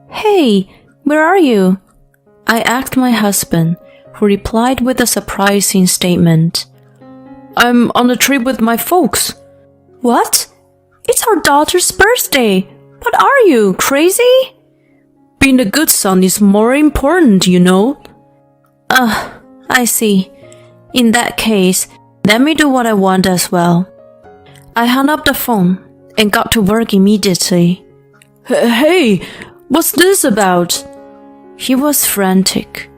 Hey, where are you? I asked my husband, who replied with a surprising statement. I'm on a trip with my folks. What? It's our daughter's birthday. What are you, crazy? Being a good son is more important, you know. I see. In that case, let me do what I want as well. I hung up the phone and got to work immediately. Hey, what's this about? He was frantic.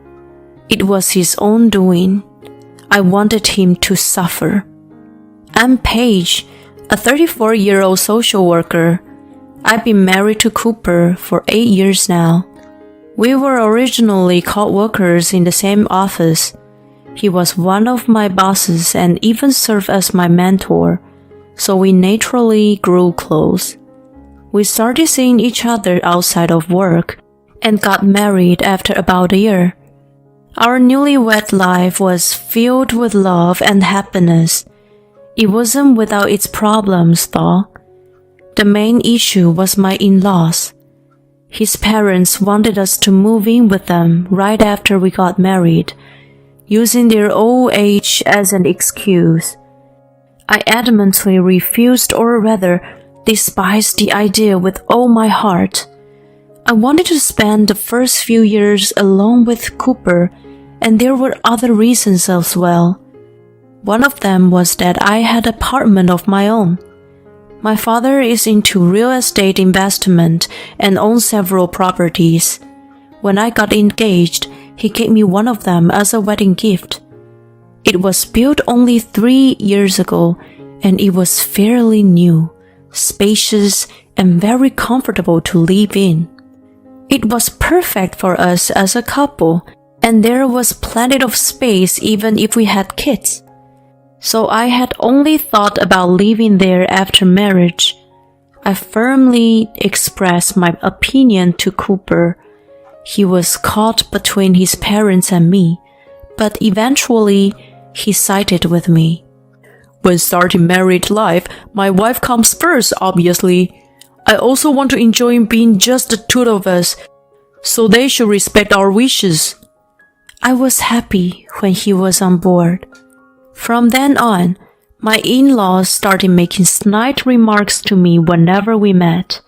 It was his own doing. I wanted him to suffer. I'm Paige, a 34-year-old social worker. I've been married to Cooper for 8 years now. We were originally co-workers in the same office. He was one of my bosses and even served as my mentor, so we naturally grew close. We started seeing each other outside of work and got married after about a year. Our newlywed life was filled with love and happiness. It wasn't without its problems, though. The main issue was my in-laws. His parents wanted us to move in with them right after we got married, using their old age as an excuse. I adamantly refused, or rather, despised the idea with all my heart. I wanted to spend the first few years alone with Cooper, and there were other reasons as well. One of them was that I had an apartment of my own. My father is into real estate investment and owns several properties. When I got engaged, he gave me one of them as a wedding gift. It was built only 3 years ago, and it was fairly new, spacious, and very comfortable to live in. It was perfect for us as a couple, and there was plenty of space even if we had kids. So I had only thought about living there after marriage. I firmly expressed my opinion to Cooper. He was caught between his parents and me, but eventually he sided with me. When starting married life, my wife comes first, obviously. I also want to enjoy being just the two of us, so they should respect our wishes. I was happy when he was on board. From then on, my in-laws started making snide remarks to me whenever we met.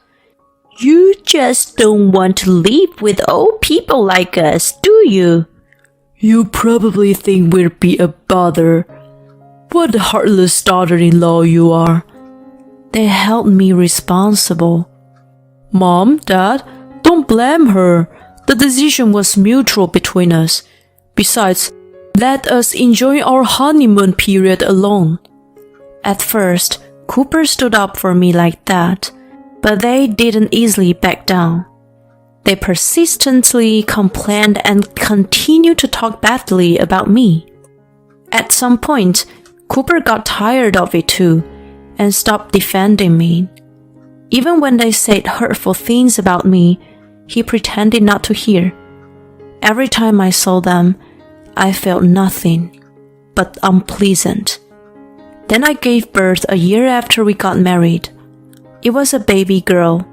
You just don't want to live with old people like us, do you? You probably think we'd be a bother. What a heartless daughter-in-law you are. They held me responsible. Mom, Dad, don't blame her. The decision was mutual between us. Besides, let us enjoy our honeymoon period alone. At first, Cooper stood up for me like that, but they didn't easily back down. They persistently complained and continued to talk badly about me. At some point, Cooper got tired of it too, and stopped defending me. Even when they said hurtful things about me, he pretended not to hear. Every time I saw them, I felt nothing but unpleasant. Then I gave birth a year after we got married. It was a baby girl,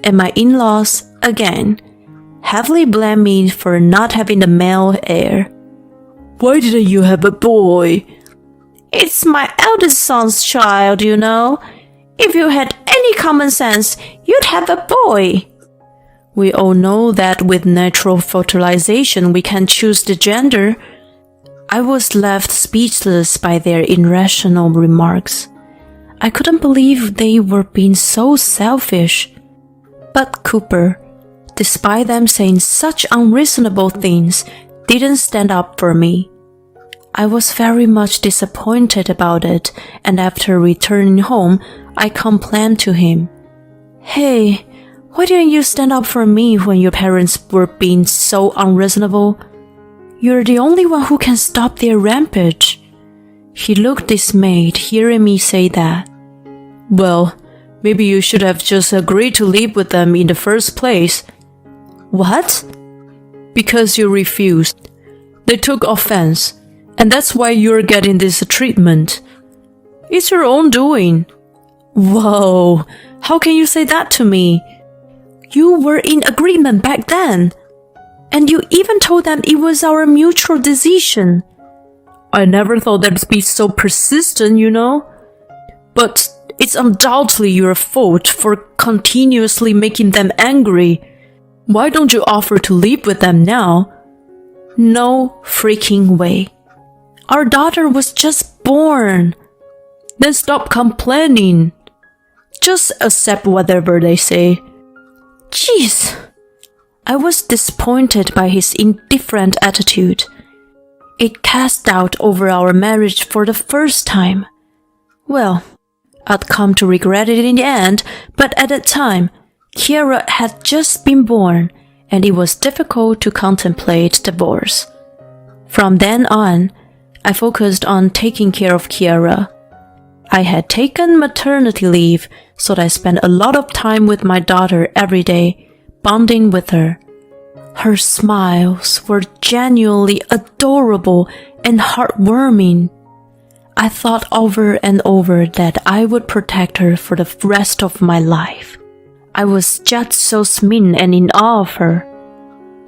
and my in-laws, again, heavily blamed me for not having the male heir. Why didn't you have a boy? It's my eldest son's child, you know. If you had any common sense, you'd have a boy. We all know that with natural fertilization we can choose the gender. I was left speechless by their irrational remarks. I couldn't believe they were being so selfish. But Cooper, despite them saying such unreasonable things, didn't stand up for me. I was very much disappointed about it, and after returning home, I complained to him. Hey, why didn't you stand up for me when your parents were being so unreasonable? You're the only one who can stop their rampage. He looked dismayed hearing me say that. Well, maybe you should have just agreed to live with them in the first place. What? Because you refused. They took offense, and that's why you're getting this treatment. It's your own doing. Whoa, how can you say that to me? You were in agreement back then. And you even told them it was our mutual decision. I never thought they'd be so persistent, you know. But it's undoubtedly your fault for continuously making them angry. Why don't you offer to live with them now? No freaking way. Our daughter was just born. Then stop complaining. Just accept whatever they say. Jeez. I was disappointed by his indifferent attitude. It cast doubt over our marriage for the first time. Well, I'd come to regret it in the end, but at that time, Kiara had just been born, and it was difficult to contemplate divorce. From then on, I focused on taking care of Kiara. I had taken maternity leave, so I spent a lot of time with my daughter every day, bonding with her. Her smiles were genuinely adorable and heartwarming. I thought over and over that I would protect her for the rest of my life. I was just so smitten and in awe of her.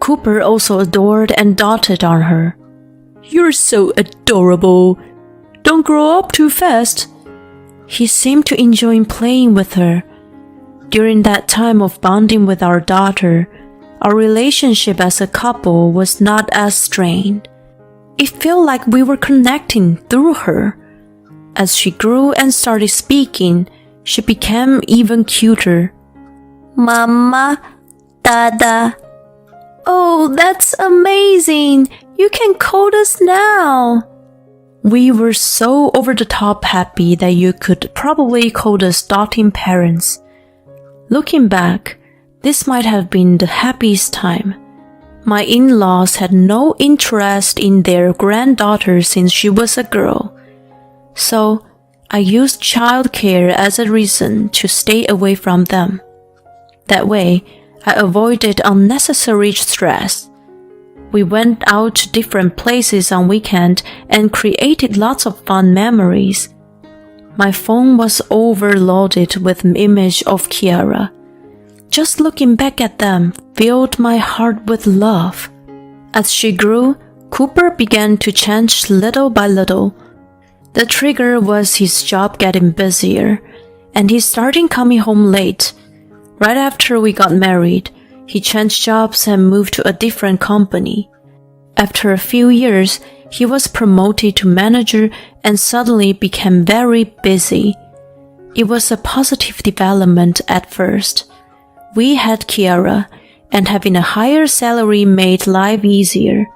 Cooper also adored and doted on her. You're so adorable. Don't grow up too fast. He seemed to enjoy playing with her. During that time of bonding with our daughter, our relationship as a couple was not as strained. It felt like we were connecting through her. As she grew and started speaking, she became even cuter. Mama, Dada. Oh, that's amazing. You can call us now. We were so over the top happy that you could probably call us doting parents. Looking back, this might have been the happiest time. My in-laws had no interest in their granddaughter since she was a girl. So, I used childcare as a reason to stay away from them. That way, I avoided unnecessary stress. We went out to different places on weekend and created lots of fun memories. My phone was overloaded with an image of Kiara. Just looking back at them filled my heart with love. As she grew, Cooper began to change little by little. The trigger was his job getting busier, and he started coming home late. Right after we got married, he changed jobs and moved to a different company. After a few years, he was promoted to manager and suddenly became very busy. It was a positive development at first. We had Kiara, and having a higher salary made life easier.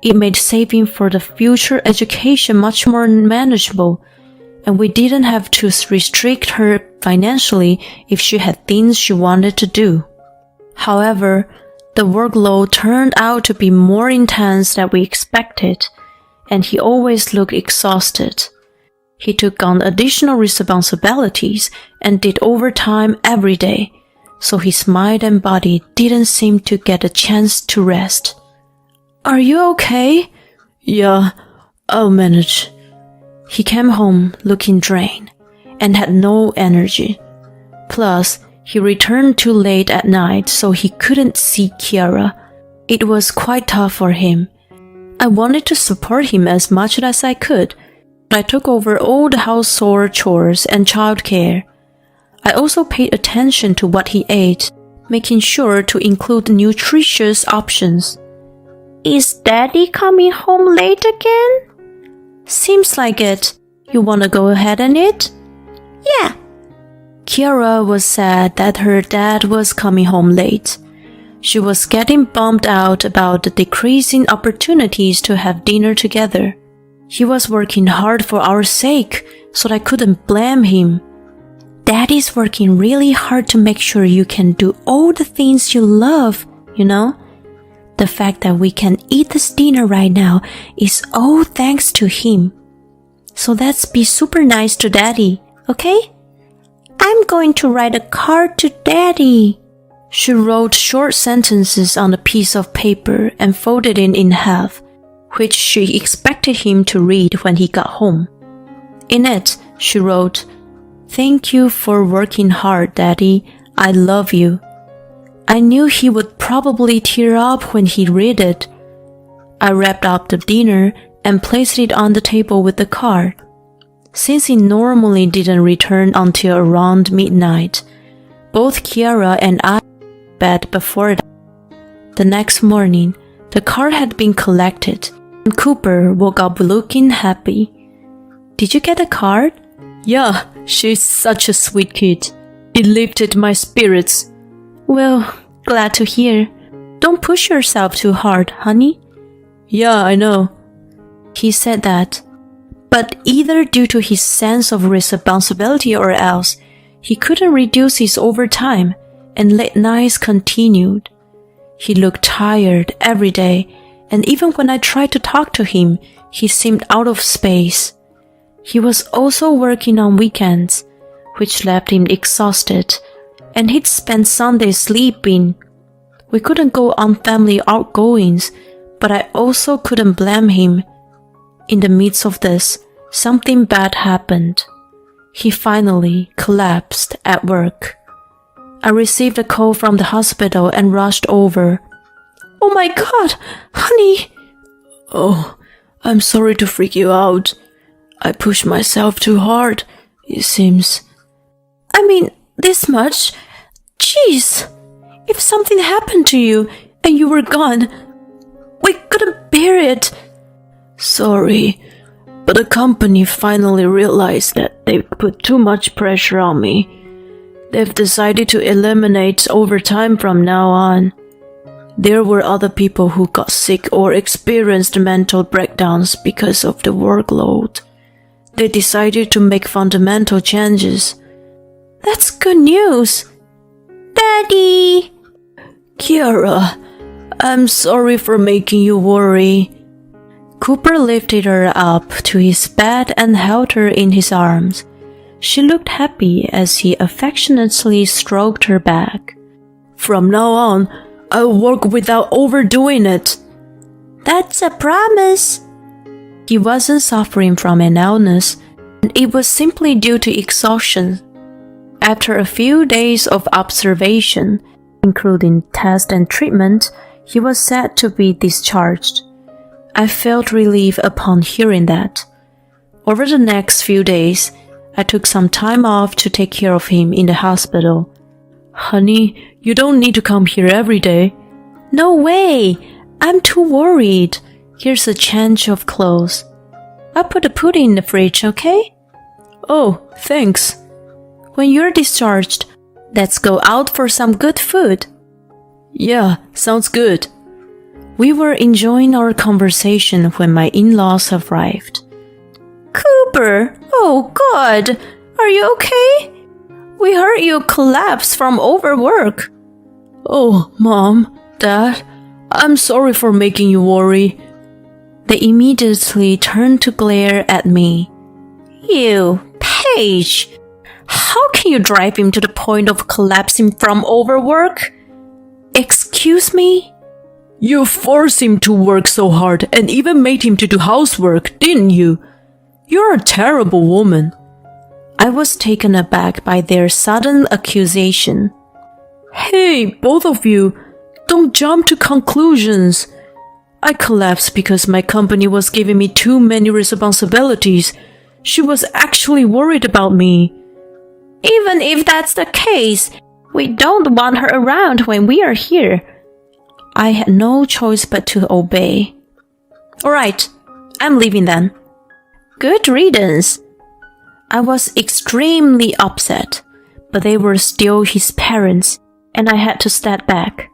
It made saving for the future education much more manageable, and we didn't have to restrict her financially if she had things she wanted to do. However, the workload turned out to be more intense than we expected, and he always looked exhausted. He took on additional responsibilities and did overtime every day, so his mind and body didn't seem to get a chance to rest. Are you okay? Yeah, I'll manage. He came home looking drained and had no energy. Plus, he returned too late at night, so he couldn't see Kiara. It was quite tough for him. I wanted to support him as much as I could. I took over all the household chores and childcare. I also paid attention to what he ate, making sure to include nutritious options. Is Daddy coming home late again? Seems like it. You wanna go ahead and eat? Yeah. Kiara was sad that her dad was coming home late. She was getting bummed out about the decreasing opportunities to have dinner together. He was working hard for our sake, so I couldn't blame him. Daddy's working really hard to make sure you can do all the things you love, you know? The fact that we can eat this dinner right now is all thanks to him. So let's be super nice to Daddy, okay? I'm going to write a card to Daddy. She wrote short sentences on a piece of paper and folded it in half, which she expected him to read when he got home. In it, she wrote, "Thank you for working hard, Daddy. I love you." I knew he would probably tear up when he read it. I wrapped up the dinner and placed it on the table with the card. Since he normally didn't return until around midnight, both Kiara and I went to bed before that. The next morning, the card had been collected, and Cooper woke up looking happy. Did you get the card? Yeah, she's such a sweet kid. It lifted my spirits. Well, glad to hear. Don't push yourself too hard, honey. Yeah, I know. He said that, but either due to his sense of responsibility or else, he couldn't reduce his overtime, and late nights continued. He looked tired every day, and even when I tried to talk to him, he seemed out of space. He was also working on weekends, which left him exhausted, and he'd spend Sundays sleeping. We couldn't go on family outgoings, but I also couldn't blame him. In the midst of this, something bad happened. He finally collapsed at work. I received a call from the hospital and rushed over. Oh my God, honey! Oh, I'm sorry to freak you out. I pushed myself too hard, it seems. I mean, this much? Jeez! If something happened to you and you were gone, we couldn't bear it. Sorry, but the company finally realized that they put too much pressure on me. They've decided to eliminate overtime from now on. There were other people who got sick or experienced mental breakdowns because of the workload. They decided to make fundamental changes. That's good news. Daddy! Kiara, I'm sorry for making you worry. Cooper lifted her up to his bed and held her in his arms. She looked happy as he affectionately stroked her back. From now on, I'll work without overdoing it. That's a promise. He wasn't suffering from an illness, and it was simply due to exhaustion. After a few days of observation, including test and treatment, he was said to be discharged. I felt relief upon hearing that. Over the next few days, I took some time off to take care of him in the hospital. Honey, you don't need to come here every day. No way! I'm too worried. Here's a change of clothes. I'll put the pudding in the fridge, okay? Oh, thanks. When you're discharged, let's go out for some good food. Yeah, sounds good. We were enjoying our conversation when my in-laws arrived. Cooper! Oh God! Are you okay? We heard you collapse from overwork. Oh, Mom, Dad, I'm sorry for making you worry. They immediately turned to glare at me. You, Paige! How can you drive him to the point of collapsing from overwork? Excuse me? You forced him to work so hard and even made him to do housework, didn't you? You're a terrible woman. I was taken aback by their sudden accusation. Hey, both of you, don't jump to conclusions. I collapsed because my company was giving me too many responsibilities. She was actually worried about me. Even if that's the case, we don't want her around when we are here. I had no choice but to obey. All right, I'm leaving then. Good riddance. I was extremely upset, but they were still his parents, and I had to step back.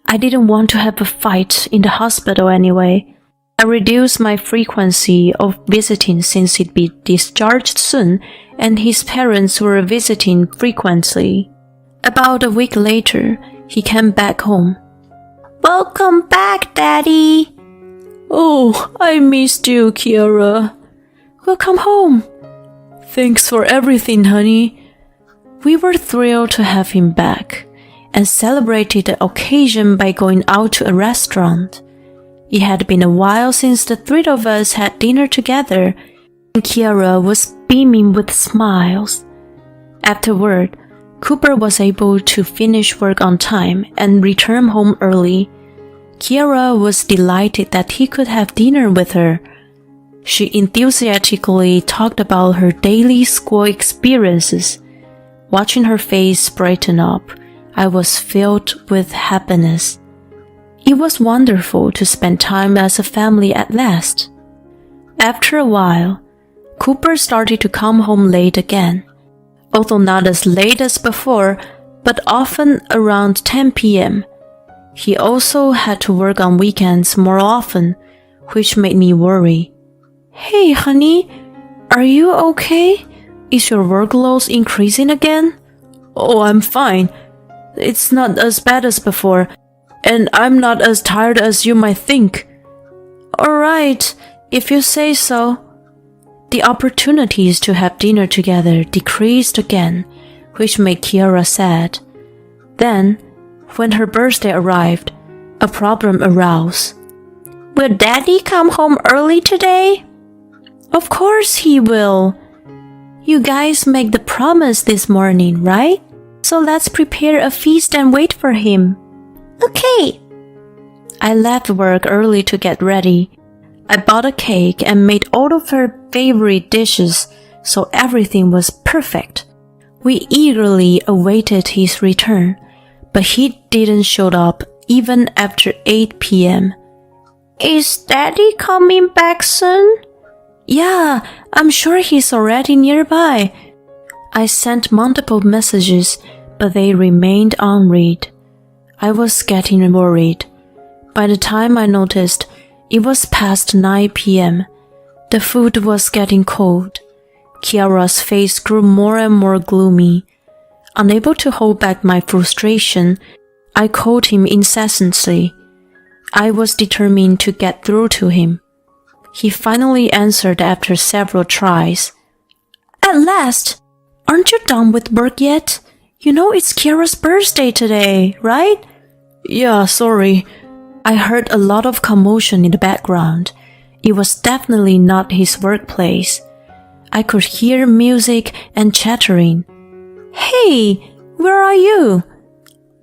I didn't want to have a fight in the hospital anyway. I reduced my frequency of visiting since he'd be discharged soon, and his parents were visiting frequently. About a week later, he came back home. Welcome back, Daddy. Oh, I missed you, Kiara. Welcome home. Thanks for everything, honey. We were thrilled to have him back and celebrated the occasion by going out to a restaurant. It had been a while since the three of us had dinner together, and Kiara was beaming with smiles. Afterward, Cooper was able to finish work on time and return home early. Kiara was delighted that he could have dinner with her. She enthusiastically talked about her daily school experiences. Watching her face brighten up, I was filled with happiness. It was wonderful to spend time as a family at last. After a while, Cooper started to come home late again. Although not as late as before, but often around 10 p.m. He also had to work on weekends more often, which made me worry. Hey, honey, are you okay? Is your workload increasing again? Oh, I'm fine. It's not as bad as before, and I'm not as tired as you might think. Alright, if you say so. The opportunities to have dinner together decreased again, which made Kiara sad. Then, when her birthday arrived, a problem arose. Will Daddy come home early today? Of course he will. You guys make the promise this morning, right? So let's prepare a feast and wait for him. Okay. I left work early to get ready. I bought a cake and made all of her favorite dishes, so everything was perfect. We eagerly awaited his return, but he didn't show up even after 8 p.m. Is Daddy coming back soon? Yeah, I'm sure he's already nearby. I sent multiple messages, but they remained unread. I was getting worried. By the time I noticed, it was past 9 p.m. The food was getting cold. Kiara's face grew more and more gloomy. Unable to hold back my frustration, I called him incessantly. I was determined to get through to him. He finally answered after several tries. At last! Aren't you done with work yet? You know it's Kiara's birthday today, right? Yeah, sorry. I heard a lot of commotion in the background. It was definitely not his workplace. I could hear music and chattering. Hey, where are you?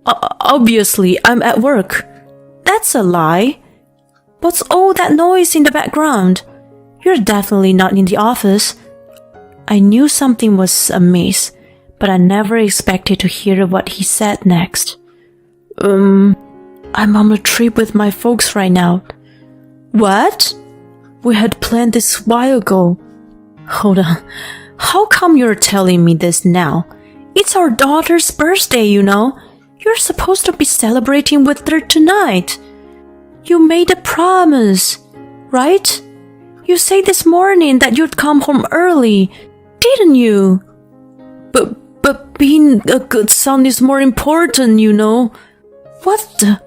Obviously, I'm at work. That's a lie. What's all that noise in the background? You're definitely not in the office. I knew something was amiss, but I never expected to hear what he said next. I'm on a trip with my folks right now. What? We had planned this a while ago. Hold on. How come you're telling me this now? It's our daughter's birthday, you know. You're supposed to be celebrating with her tonight. You made a promise, right? You said this morning that you'd come home early, didn't you? But being a good son is more important, you know. What the?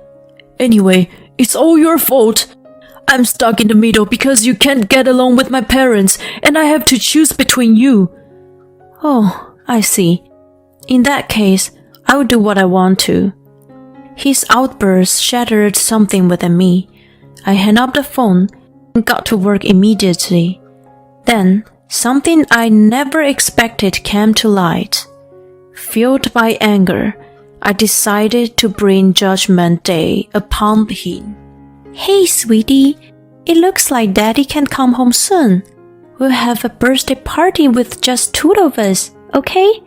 Anyway, it's all your fault. I'm stuck in the middle because you can't get along with my parents, and I have to choose between you. Oh, I see. In that case, I will do what I want to. His outburst shattered something within me. I hung up the phone and got to work immediately. Then, something I never expected came to light. Fueled by anger, I decided to bring Judgment Day upon him. Hey, sweetie, it looks like Daddy can come home soon. We'll have a birthday party with just two of us, okay?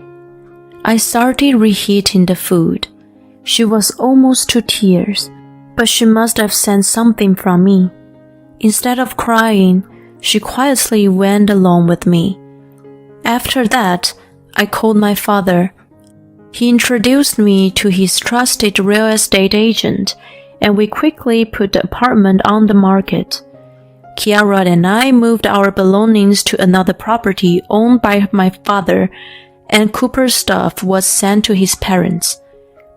I started reheating the food. She was almost to tears, but she must have sensed something from me. Instead of crying, she quietly went along with me. After that, I called my father. He introduced me to his trusted real estate agent, and we quickly put the apartment on the market. Kiara and I moved our belongings to another property owned by my father, and Cooper's stuff was sent to his parents.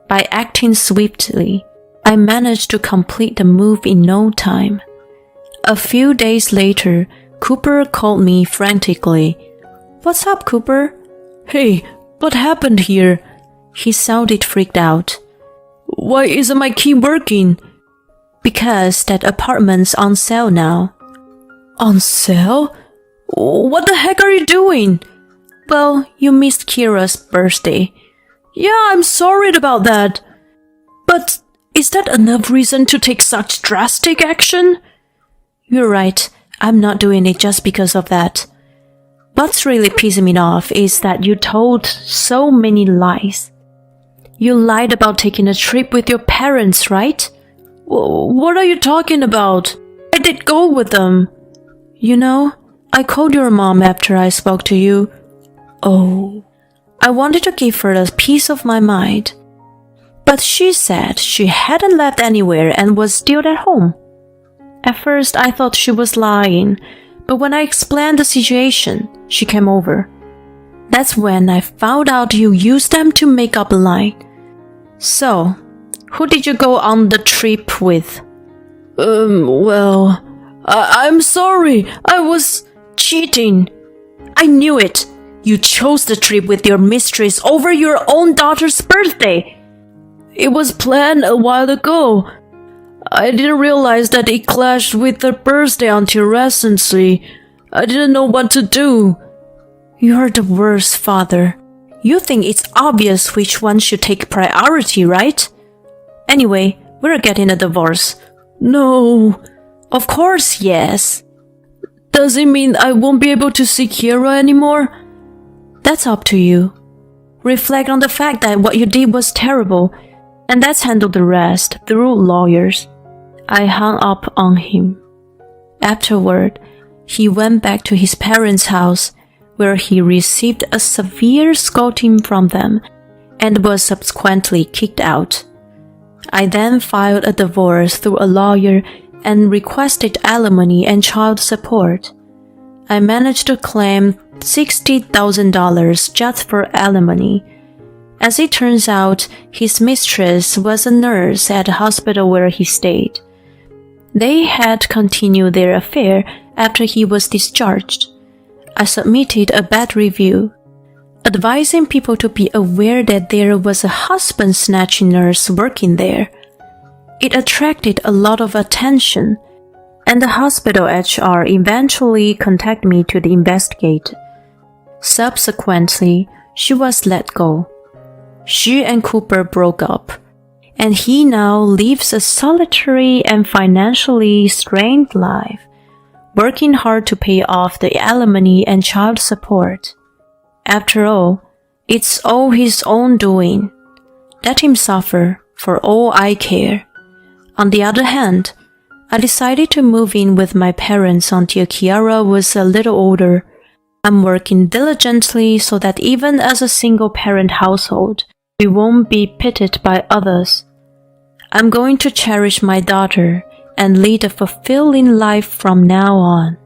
By acting swiftly, I managed to complete the move in no time. A few days later, Cooper called me frantically. What's up, Cooper? Hey, what happened here? He sounded freaked out. Why isn't my key working? Because that apartment's on sale now. On sale? What the heck are you doing? Well, you missed Kira's birthday. Yeah, I'm sorry about that. But is that enough reason to take such drastic action? You're right. I'm not doing it just because of that. What's really pissing me off is that you told so many lies. You lied about taking a trip with your parents, right? What are you talking about? I did go with them. You know, I called your mom after I spoke to you. Oh, I wanted to give her a piece of my mind. But she said she hadn't left anywhere and was still at home. At first, I thought she was lying, but when I explained the situation, she came over. That's when I found out you used them to make up a lie. So, who did you go on the trip with? I'm sorry. I was cheating. I knew it. You chose the trip with your mistress over your own daughter's birthday. It was planned a while ago. I didn't realize that it clashed with her birthday until recently. I didn't know what to do. You're the worst father. You think it's obvious which one should take priority, right? Anyway, we're getting a divorce. No. Of course, yes. Does it mean I won't be able to see Kira anymore? That's up to you. Reflect on the fact that what you did was terrible, and let's handle the rest through lawyers. I hung up on him. Afterward, he went back to his parents' house, where he received a severe scolding from them and was subsequently kicked out. I then filed a divorce through a lawyer and requested alimony and child support. I managed to claim $60,000 just for alimony. As it turns out, his mistress was a nurse at the hospital where he stayed. They had continued their affair after he was discharged. I submitted a bad review, advising people to be aware that there was a husband-snatching nurse working there. It attracted a lot of attention, and the hospital HR eventually contacted me to investigate. Subsequently, she was let go. She and Cooper broke up, and he now lives a solitary and financially strained life, working hard to pay off the alimony and child support. After all, it's all his own doing. Let him suffer, for all I care. On the other hand, I decided to move in with my parents until Kiara was a little older. I'm working diligently so that even as a single-parent household, we won't be pitted by others. I'm going to cherish my daughter and lead a fulfilling life from now on.